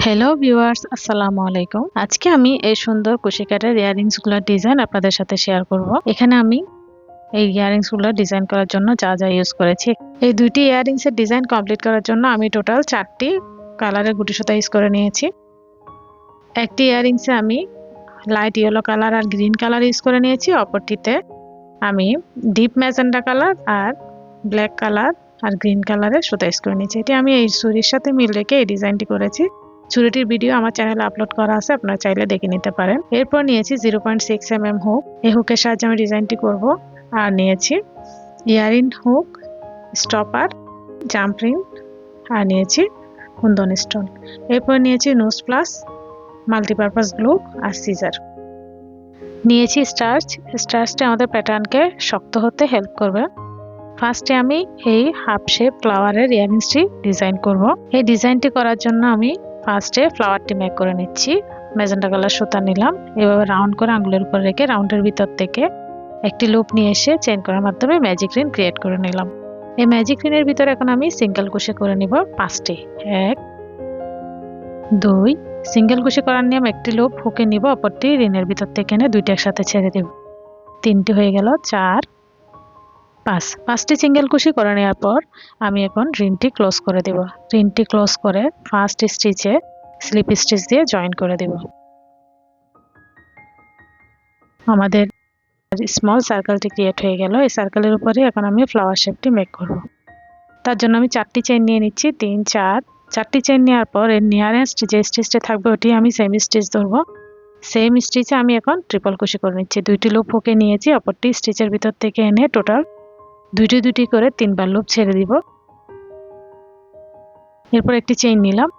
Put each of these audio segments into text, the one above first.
Hello viewers, আসসালামু আলাইকুম। আজকে আমি এই সুন্দর কুশি কাটার ইয়াররিংস গুলোর ডিজাইন আপনাদের সাথে শেয়ার করব। এখানে আমি এই ইয়াররিংস গুলো ডিজাইন করার জন্য যা যা ইউজ করেছি, এই দুইটি ইয়াররিংস এর ডিজাইন কমপ্লিট করার জন্য আমি টোটাল 4টি কালারের গুটি সুতা ইউজ করে নিয়েছি। একটি ইয়াররিংসে আমি লাইট ইয়েলো কালার আর গ্রিন কালার ইউজ করে নিয়েছি, অপরটিতে আমি ডিপ ম্যাজেন্ডা কালার আর ব্ল্যাক কালার আর গ্রিন কালারের সুতা ইউজ করে নিয়েছি। এটি আমি এই ছুরির সাথে মিল রেখে এই ডিজাইনটি করেছি। ছুরিটির ভিডিও আমার চ্যানেলে আপলোড করা আছে, আপনারা চাইলে দেখে নিতে পারেন। এরপর নিয়েছি 0.6 mm হুক। এই হুকের সাহায্যে আমি ডিজাইনটি করব। আর নিয়েছি earring hook, stopper, jump ring, আর নিয়েছি কুন্দন স্টোন। এরপর নিয়েছি নোজ প্লাস, মাল্টিপারপাস গ্লু আর সিজার। নিয়েছি স্টার্চ। স্টার্চটা আমাদের প্যাটার্নকে শক্ত হতে হেল্প করবে। ফার্স্টে আমি এই হাফ শেপ ফ্লাওয়ারের ইয়াররিংসটি ডিজাইন করব। এই ডিজাইনটি করার জন্য আমি ফার্স্টে ফ্লাওয়ারটি মেক করে নিচ্ছি। ম্যাজেন্টা কালার সুতা নিলাম, এভাবে রাউন্ড করে আঙ্গুলের উপর রেখে রাউন্ডের ভিতর থেকে একটি লুপ নিয়ে এসে চেইন করার মাধ্যমে ম্যাজিক রিং ক্রিয়েট করে নিলাম। এই ম্যাজিক রিংয়ের ভিতরে এখন আমি সিঙ্গেল কুশি করে নিব 5টি। 1 2 সিঙ্গেল কুশি করার নিয়ম, একটি লুপ হুকে নিব, অপরটি রিংয়ের ভিতর থেকে এনে দুইটা একসাথে ছেড়ে দেব। 3টি হয়ে গেল। 4 5টি সিঙ্গেল কুশি করে নেওয়ার পর আমি এখন রিংটি ক্লোজ করে দেব। রিংটি ক্লোজ করে ফার্স্ট স্টিচে স্লিপ স্টিচ দিয়ে জয়েন করে দেব। আমাদের স্মল সার্কেলটি ক্রিয়েট হয়ে গেল। এই সার্কেলের উপরে এখন আমি ফ্লাওয়ার শেপটি মেক করব। তার জন্য আমি 4টি চেইন নিয়ে নিচ্ছি। 3 4 4টি চেইন নেওয়ার পর এর নিয়ারেস্ট যে স্টিচটা থাকবে ওটি আমি সেম স্টিচ ধরবো। সেম স্টিচে আমি এখন ট্রিপল কুশি করে নিচ্ছি। 2টি লুপ হুকে নিয়েছি, অপরটি স্টিচের ভিতর থেকে এনে টোটাল দুটি করে 3বার লুপ ছেড়ে দিব। এরপর একটি চেইন নিলাম,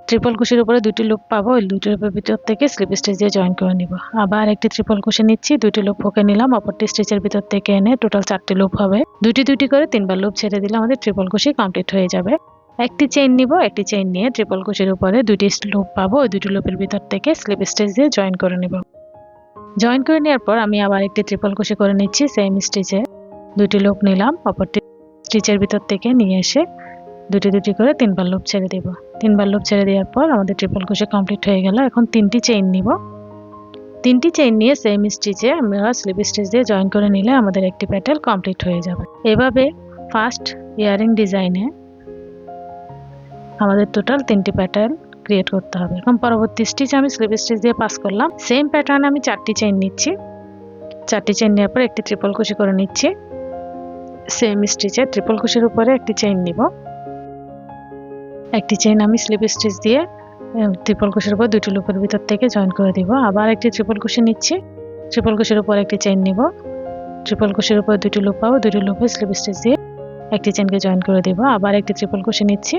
ট্রিপল কুশির উপরে 2টি লুপ পাবো, ওই 2টি লুপের ভিতর থেকে স্লিপ স্টিচ দিয়ে জয়েন করে নিব। আবার একটি ট্রিপল কুশি নিচ্ছি, 2টি লুপ হুকে নিলাম, অপরটি স্টিচের ভিতর থেকে এনে টোটাল 4টি লুপ হবে। দুটি করে 3বার লুপ ছেড়ে দিলে আমাদের ট্রিপল কুশি কমপ্লিট হয়ে যাবে। একটি চেইন নিব, একটি চেইন নিয়ে ট্রিপল কুশির উপরে 2টি লুপ পাবো, ওই 2টি লুপের ভিতর থেকে স্লিপ স্টিচ দিয়ে জয়েন করে নিব। জয়েন করে নেওয়ার পর আমি আবার একটি ট্রিপল কুশি করে নিচ্ছি। সেম স্টিচে 2টি লুপ নিলাম, অপরটি স্টিচের ভিতর থেকে নিয়ে এসে দুটি করে 3বার লুপ ছেড়ে দেব। 3বার লুপ ছেড়ে দেওয়ার পর আমাদের ট্রিপল কুশি কমপ্লিট হয়ে গেল। এখন 3টি চেইন নিব। 3টি চেইন নিয়ে সেম স্টিচে আমরা স্লিপ স্টিচ দিয়ে জয়েন করে নিলে আমাদের একটি প্যাটেল কমপ্লিট হয়ে যাবে। এভাবে ফার্স্ট ইয়ারিং ডিজাইনে আমাদের টোটাল 3টি প্যাটেল ক্রিয়েট করতে হবে। এখন পরবর্তী স্টিচে আমি স্লিপ স্টিচ দিয়ে পাস করলাম। সেম প্যাটার্নে আমি 4টি চেইন নিচ্ছি। 4টি চেইন নেওয়ার পর একটি ট্রিপল কুশি করে নিচ্ছি। সেম স্টিচে ট্রিপল কুশির উপরে একটি চেইন নিব। একটি চেইন আমি স্লিপ স্টিচ দিয়ে ট্রিপল কুশির উপর 2টি লুপের ভিতর থেকে জয়েন করে দিব। আবার একটি ট্রিপল কুশি নিচ্ছি, ট্রিপল কুশির উপর একটি চেইন নিব, ট্রিপল কুশির উপর 2টি লুপ পাবো, 2টি লুপে স্লিপ স্টিচ দিয়ে একটি চেইনকে জয়েন করে দিব। আবার একটি ট্রিপল কুশি নিচ্ছি,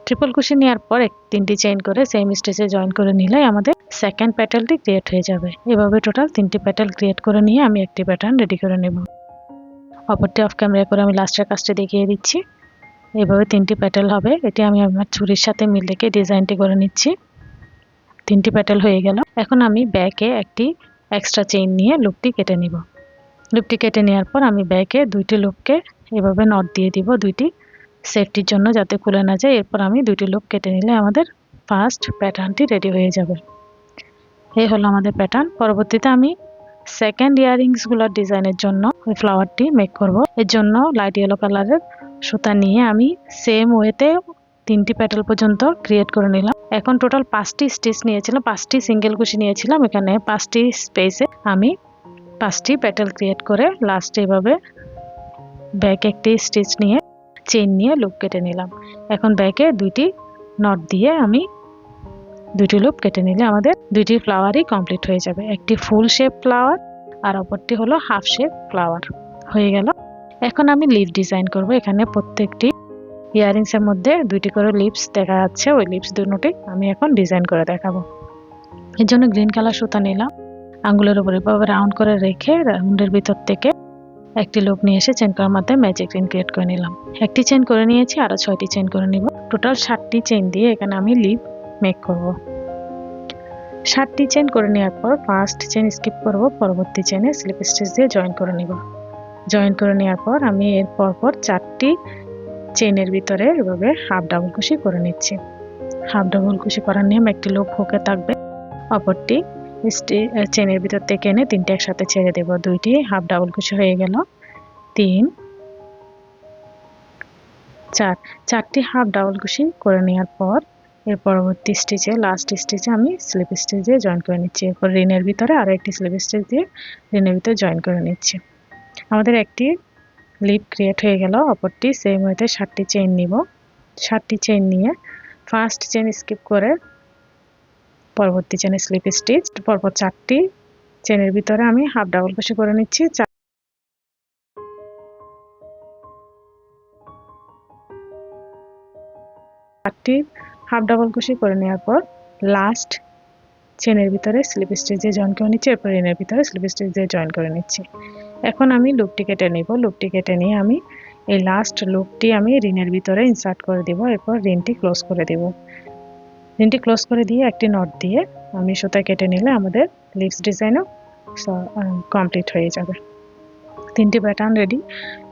ট্রিপল কুশি নেওয়ার পর 3টি চেইন করে সেম স্টিচে জয়েন করে নিলে আমাদের সেকেন্ড প্যাটেলটি ক্রিয়েট হয়ে যাবে। এভাবে টোটাল 3টি প্যাটেল ক্রিয়েট করে নিয়ে আমি একটি প্যাটার্ন রেডি করে নেব। অপরটি অফ ক্যামেরা করে আমি লাস্টের কাজটি দেখিয়ে দিচ্ছি। এইভাবে 3টি প্যাটেল হবে। এটি আমি আমার ছুরির সাথে মিল রেখে ডিজাইনটি করে নিচ্ছি। 3টি প্যাটেল হয়ে গেল। এখন আমি ব্যাকে একটি এক্সট্রা চেইন নিয়ে লুপটি কেটে নিব। লুপটি কেটে নেওয়ার পর আমি ব্যাকে 2টি লুপকে এভাবে নট দিয়ে দিব, 2টি সেফটির জন্য যাতে খুলে না যায়। এরপর আমি 2টি লুপ কেটে নিলে আমাদের ফার্স্ট প্যাটার্নটি রেডি হয়ে যাবে। এই হলো আমাদের প্যাটার্ন। পরবর্তীতে আমি সেকেন্ড ইয়াররিংসগুলোর ডিজাইনের জন্য ওই ফ্লাওয়ারটি মেক করব। এর জন্য লাইট ইয়েলো কালারের সুতা নিয়ে আমি সেম ওয়েতে 3টি প্যাটেল পর্যন্ত ক্রিয়েট করে নিলাম। এখন টোটাল 5টি স্টিচ নিয়েছিলাম, 5টি সিঙ্গেল কুশি নিয়েছিলাম। এখানে 5টি স্পেসে আমি 5টি প্যাটেল ক্রিয়েট করে লাস্টে এভাবে ব্যাক একটি স্টিচ নিয়ে চেইন নিয়ে লুপ কেটে নিলাম। এখন ব্যাকে 2টি নট দিয়ে আমি 2টি লুপ কেটে নিলে আমাদের 2টি ফ্লাওয়ারই কমপ্লিট হয়ে যাবে। একটি ফুল শেপ ফ্লাওয়ার আর অপরটি হলো হাফ শেপ ফ্লাওয়ার হয়ে গেল। এখন আমি লিফ ডিজাইন করব। এখানে প্রত্যেকটি ইয়াররিংসের মধ্যে 2টি করে লিপস দেখা যাচ্ছে, ওই লিপস দুটোটি আমি এখন ডিজাইন করে দেখাবো। এর জন্য গ্রিন কালার সুতা নিলাম, আঙ্গুলের উপরে এভাবে রাউন্ড করে রেখে রাউন্ডের ভিতর থেকে একটি লুপ নিয়ে এসে চেইন করার মাধ্যমে ম্যাজিক রিং ক্রিয়েট করে নিলাম। একটি চেইন করে নিয়েছি, আরো 6টি চেইন করে নিব। টোটাল 7টি চেইন দিয়ে এখানে আমি লিপ মেক করব। 7টি চেইন করে নেওয়ার পর ফার্স্ট চেইন স্কিপ করব, পরবর্তী চেইনে স্লিপ স্টিচ দিয়ে জয়েন করে নিব। জয়েন করে নেওয়ার পর আমি এর পর 4টি চেইনের ভিতরে এভাবে হাফ ডাবল কুশি করে নিচ্ছি। হাফ ডাবল কুশি করার নিয়ম, একটি লুপ হুকে থাকবে, অপরটি চেনের ভিতর থেকে এনে তিনটে একসাথে ছেড়ে দেব। দুইটি হাফ ডাবল কুশি হয়ে গেল, 3 4, চারটি হাফ ডাবল কুশি করে নেওয়ার পর এর পরবর্তী স্টিচে লাস্ট স্টিচে আমি স্লিপ স্টিচ দিয়ে জয়েন করে নিচ্ছি। এরপর রিনের ভিতরে আরো একটি স্লিপ স্টিচ দিয়ে রিনের ভিতরে জয়েন করে নিচ্ছি। আমাদের একটি লিপ ক্রিয়েট হয়ে গেল। অপরটি সেম ওয়েতে 7টি চেইন নিব। 7টি চেইন নিয়ে ফার্স্ট চেইন স্কিপ করে পরবর্তী চেইনে স্লিপ স্টিচ, পরপর 4টি চেইনের ভিতরে আমি হাফ ডাবল কুশি করে নিচ্ছি। 4টি হাফ ডাবল কুশি করে নেওয়ার পর লাস্ট চেনের ভিতরে স্লিপ স্টিচ দিয়ে জয়েন করে নিচ্ছি। এরপর রিনের ভিতরে স্লিপ স্টিচ দিয়ে জয়েন করে নিচ্ছি। এখন আমি লুপটি কেটে নিব। লুপটি কেটে নিয়ে আমি এই লাস্ট লুপটি আমি রিনের ভিতরে ইনসার্ট করে দিব। এরপর রিনটি ক্লোজ করে দিব। রিনটি ক্লোজ করে দিয়ে একটি নট দিয়ে আমি সুতা কেটে নিলে আমাদের লিপস ডিজাইনও কমপ্লিট হয়ে যাবে। 3টি প্যাটার্ন রেডি।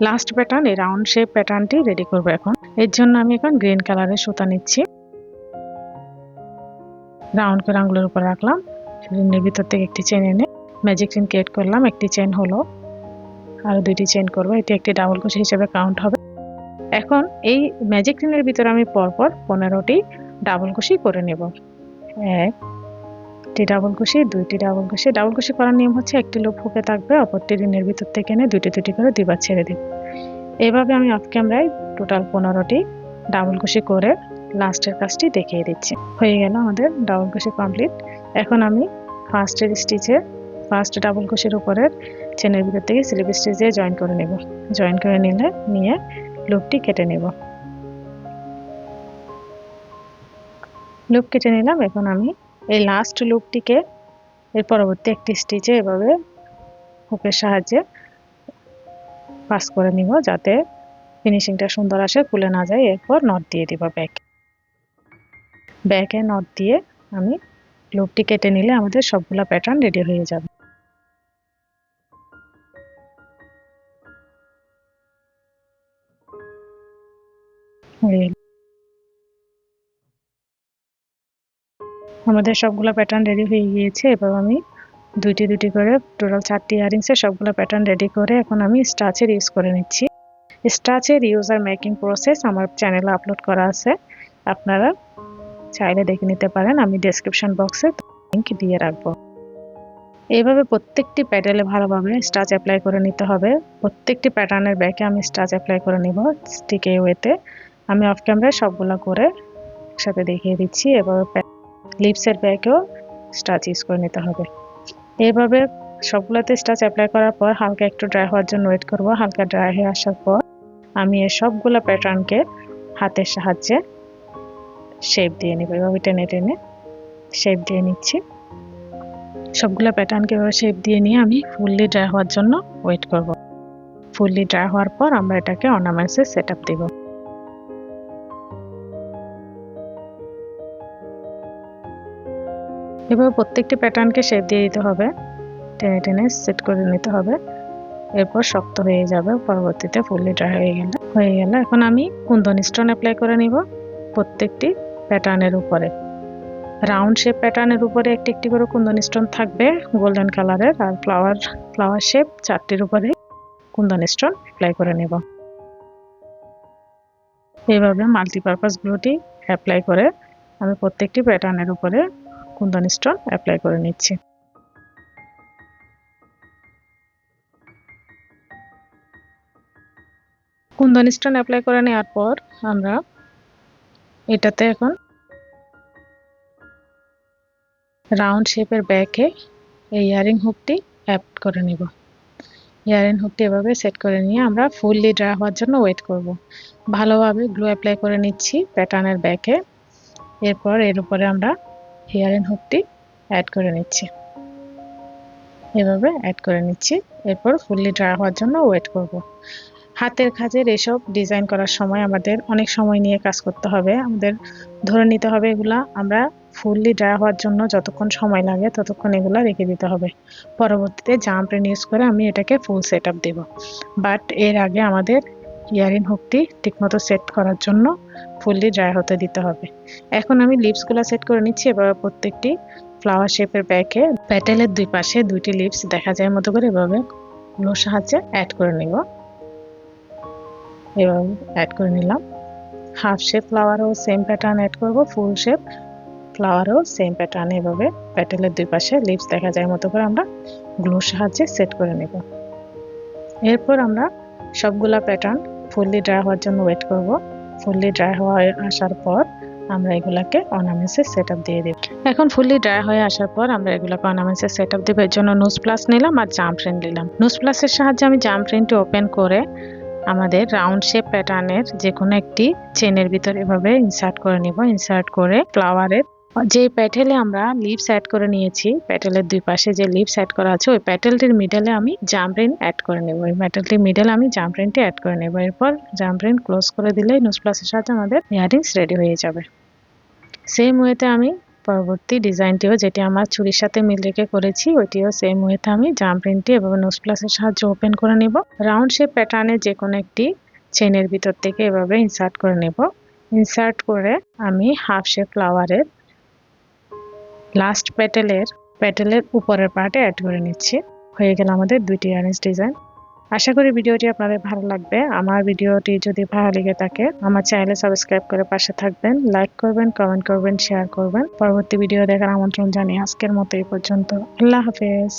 লাস্ট প্যাটার্ন এই রাউন্ড শেপ প্যাটার্নটি রেডি করব। এখন এর জন্য আমি এখন গ্রিন কালারের সুতা নিচ্ছি, রাউন্ড করে আঙুলের উপর রাখলাম, রিনের ভিতর থেকে একটি চেন এনে ম্যাজিক চেন ক্রিয়েট করলাম। একটি চেন হলো, আর 2টি চেন করব, এটি একটি ডাবল কুশি হিসেবে কাউন্ট হবে। এখন এই ম্যাজিক চেনের ভিতরে আমি পরপর 15টি ডাবল কুশি করে নেব। 1টি ডাবল কুশি, 2টি ডাবল কুশি। ডাবল কুশি করার নিয়ম হচ্ছে একটি লুপ হুকে থাকবে, অপরটি রিনের ভিতর থেকে এনে 2টি করে দুইবার ছেড়ে দিব। এভাবে আমি অফ ক্যামেরায় টোটাল 15টি ডাবল কুশি করে লাস্টের কাজটি দেখিয়ে দিচ্ছি। হয়ে গেল আমাদের ডাবল কুশি কমপ্লিট। এখন আমি ফার্স্টের স্টিচে ফার্স্ট ডাবল কুশির উপরের চেনের ভিতর থেকে স্লিপ স্টিচ দিয়ে জয়েন করে নেব। জয়েন করে নিয়ে লুপটি কেটে নেব। লুপ কেটে নিলাম। এখন আমি এই লাস্ট লুপটিকে এর পরবর্তী একটি স্টিচে এভাবে হুকের সাহায্যে পাস করে নিব, যাতে ফিনিশিংটা সুন্দর আসে, খুলে না যায়। এরপর নট দিয়ে দিব ব্যাকে নট দিয়ে আমি লুপটি কেটে নিলে আমাদের সবগুলা প্যাটার্ন রেডি হয়ে যাবে। আমাদের সবগুলা প্যাটার্ন রেডি হয়ে গিয়েছে। এবার আমি 2টি করে টোটাল 4টি ইয়ারিংসের সবগুলা প্যাটার্ন রেডি করে এখন আমি স্টাচের ইউজ করে নিচ্ছি। স্টাচের ইউজ আর মেকিং প্রসেস আমার চ্যানেলে আপলোড করা আছে, আপনারা চাইলে দেখে নিতে পারেন। আমি ডেসক্রিপশন বক্সে লিংক দিয়ে রাখবো। এইভাবে প্রত্যেকটি প্যাডেলে ভালোভাবে স্টাচ অ্যাপ্লাই করে নিতে হবে। প্রত্যেকটি প্যাটার্নের ব্যাকে আমি স্টাচ অ্যাপ্লাই করে নিব স্টিকে ওয়েতে। আমি অফ ক্যামেরায় সবগুলো করে একসাথে দেখিয়ে দিচ্ছি। এভাবে লিপসের ব্যাকেও স্টাচ ইউজ করে নিতে হবে। এইভাবে সবগুলোতে স্টাচ অ্যাপ্লাই করার পর হালকা একটু ড্রাই হওয়ার জন্য ওয়েট করব। হালকা ড্রাই হয়ে আসার পর আমি এই সবগুলো প্যাটার্নকে হাতের সাহায্যে শেপ দিয়ে নিব। এভাবে টেনে টেনে শেপ দিয়ে নিচ্ছি। সবগুলো প্যাটার্নকে এভাবে শেপ দিয়ে নিয়ে আমি ফুললি ড্রাই হওয়ার জন্য ওয়েট করব। ফুললি ড্রাই হওয়ার পর আমরা এটাকে অর্নামেন্টসে সেট আপ দিব। এভাবে প্রত্যেকটি প্যাটার্নকে শেপ দিয়ে দিতে হবে, টেনে টেনে সেট করে নিতে হবে। এরপর শক্ত হয়ে যাবে পরবর্তীতে ফুললি ড্রাই হয়ে গেল। এখন আমি কুন্দন স্টোন অ্যাপ্লাই করে নিব প্রত্যেকটি প্যাটার্নের উপরে। রাউন্ড শেপ প্যাটার্নের উপরে একটি করে কুন্দন স্টোন থাকবে গোল্ডেন কালারের, আর ফ্লাওয়ার শেপ 4টির উপরে কুন্দন স্টোন অ্যাপ্লাই করে নেব। এইভাবে মাল্টিপারপাস গ্লুটি অ্যাপ্লাই করে আমি প্রত্যেকটি প্যাটার্নের উপরে কুন্দন স্টোন অ্যাপ্লাই করে নিচ্ছি। কুন্দন স্টোন অ্যাপ্লাই করে নেওয়ার পর আমরা এটাতে এখন রাউন্ড শেপের ব্যাকে এই ইয়ারিং হুকটি অ্যাড করে নিব। ইয়ারিং হুকটি এভাবে সেট করে নিয়ে আমরা ফুললি ড্রাই হওয়ার জন্য ওয়েট করব। ভালোভাবে গ্লু অ্যাপ্লাই করে নিচ্ছি প্যাটার্নের ব্যাকে। এরপর এর উপরে আমরা ইয়ারিং হুকটি অ্যাড করে নিচ্ছি, এভাবে অ্যাড করে নিচ্ছি। এরপর ফুললি ড্রাই হওয়ার জন্য ওয়েট করব। হাতের কাজের এসব ডিজাইন করার সময় আমাদের অনেক সময় নিয়ে কাজ করতে হবে। আমাদের ধরে নিতে হবে এগুলা আমরা ফুললি ড্রাই হওয়ার জন্য যতক্ষণ সময় লাগে ততক্ষণ এগুলা রেখে দিতে হবে। পরবর্তীতে জাম্প রেন ইউজ করে আমি এটাকে ফুল সেট আপ দেব। বাট এর আগে আমাদের ইয়ারিং হুকটি ঠিকমতো সেট করার জন্য ফুললি ড্রাই হতে দিতে হবে। এখন আমি লিপসগুলো সেট করে নিচ্ছি। এবার প্রত্যেকটি ফ্লাওয়ার শেপের ব্যাগে প্যাটেলের দুই পাশে দুইটি লিপস দেখা যায় মতো করে এভাবে গ্লুর সাহায্যে অ্যাড করে নিব। এভাবে অ্যাড করে নিলাম। হাফ শেপ ফ্লাওয়ারও সেম প্যাটার্ন অ্যাড করব, ফুল শেপ ফ্লাওয়ারও সেম প্যাটার্ন এভাবে প্যাটেলের দুই পাশে লিপস দেখা যায় মতো করে আমরা গ্লুর সাহায্যে সেট করে নেব। এরপর আমরা সবগুলা প্যাটার্ন ফুললি ড্রাই হওয়ার জন্য ওয়েট করব। ফুললি ড্রাই হয়ে আসার পর আমরা এগুলাকে অর্নামেন্টসে সেটআপ দিয়ে দেব। এখন ফুললি ড্রাই হয়ে আসার পর আমরা এগুলাকে অর্নামেন্টসে সেটআপ দেব। এর জন্য নোজ প্লাস নিলাম আর জাম প্রিন্ট নিলাম। নোজ প্লাসের সাহায্যে আমি জাম প্রিন্টটি ওপেন করে আমাদের রাউন্ড শেপ প্যাটার্নের যে কোনো একটি চেনের ভিতর এভাবে ইনসার্ট করে নিব। ইনসার্ট করে ফ্লাওয়ারের যে প্যাটেলে আমরা লিপস অ্যাড করে নিয়েছি, প্যাটেলের দুই পাশে যে লিপস অ্যাড করা আছে ওই প্যাটেলটির মিডলে আমি জাম প্রিন্ট অ্যাড করে নেব। ওই প্যাটেলটির মিডলে আমি জাম প্রিন্টটি অ্যাড করে নেব। এরপর জাম প্রিন্ট ক্লোজ করে দিলেই নোজ প্লাসের সাথে আমাদের ইয়ারিংস রেডি হয়ে যাবে। সেম ওয়েতে আমি পরবর্তী ডিজাইনটিও, যেটি আমার চুড়ির সাথে মিল রেখে করেছি, ওইটিও সেম ওয়েতে আমি জাম প্রিন্টটি এভাবে নোজ প্লাসের সাহায্যে ওপেন করে নেব। রাউন্ড শেপ প্যাটার্নের যে কোনো একটি চেনের ভিতর থেকে এভাবে ইনসার্ট করে নেব। ইনসার্ট করে আমি হাফ শেপ ফ্লাওয়ারের লাস্ট প্যাটেলের উপরের পার্টে অ্যাড করে নিচ্ছি। হয়ে গেল আমাদের দুইটি ইয়ারিংস ডিজাইন। আশা করি ভিডিওটি আপনাদের ভালো লাগবে। আমার ভিডিওটি যদি ভালো লেগে থাকে আমার চ্যানেলে সাবস্ক্রাইব করে পাশে থাকবেন, লাইক করবেন, কমেন্ট করবেন, শেয়ার করবেন। পরবর্তী ভিডিও দেখার আমন্ত্রণ জানিয়ে আজকের মতো এই পর্যন্ত। আল্লাহ হাফেজ।